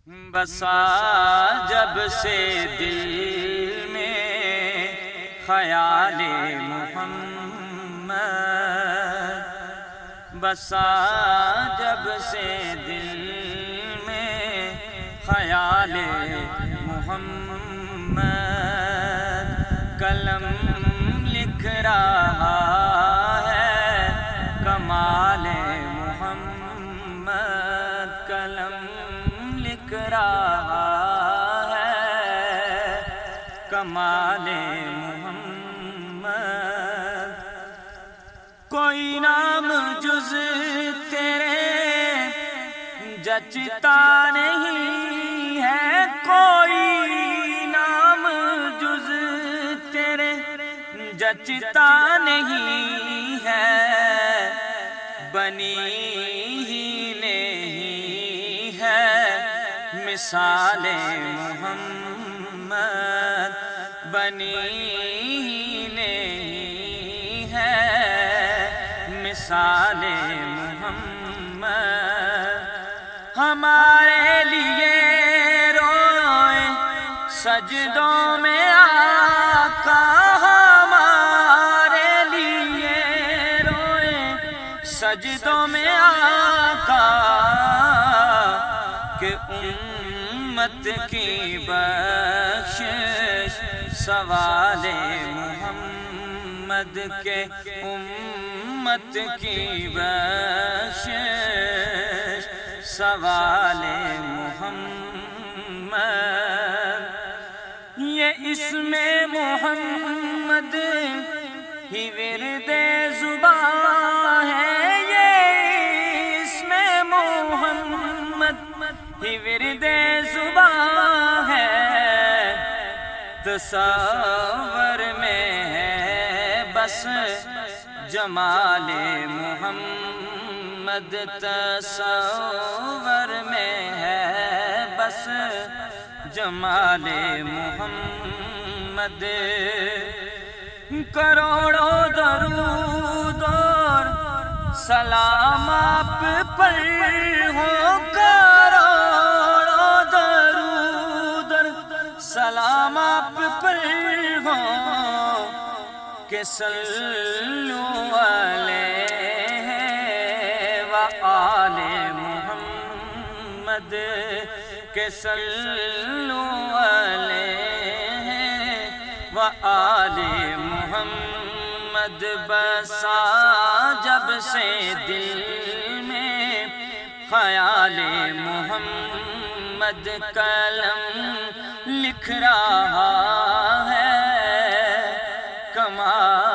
بسا جب سے دل میں خیال محمد، بسا جب سے دل میں خیال محمد، قلم لکھ رہا ہے کمال محمد، قلم لکھ رہا ہے کمال محمد۔ کوئی نام جز تیرے جچتا نہیں ہے، کوئی نام جز تیرے جچتا نہیں ہے، بنی ہی نہیں ہے مثال محمد، بنی ہی نہیں ہے مثال محمد۔ ہمارے لیے روئے سجدوں میں آقا، ہمارے لیے روئے سجدوں میں آقا، کہ امت کی بخشش سوال محمد، کے امت کی بخشش سوال محمد۔ یہ اسم محمد ہی ورد زباں ہے، یہ اسم محمد ہی ورد زباں ہے، تصور میں ہے بس جمال محمد، تصور میں ہے بس جمال محمد۔ کروڑوں درود اور سلام آپ پر ہو، کروڑوں درود اور سلام آپ پر ہو، کہ صلو علیہ وآل محمد، کہ صلو علیہ وآل محمد۔ بسا جب سے دل میں خیال محمد، قلم لکھ رہا ہے کمال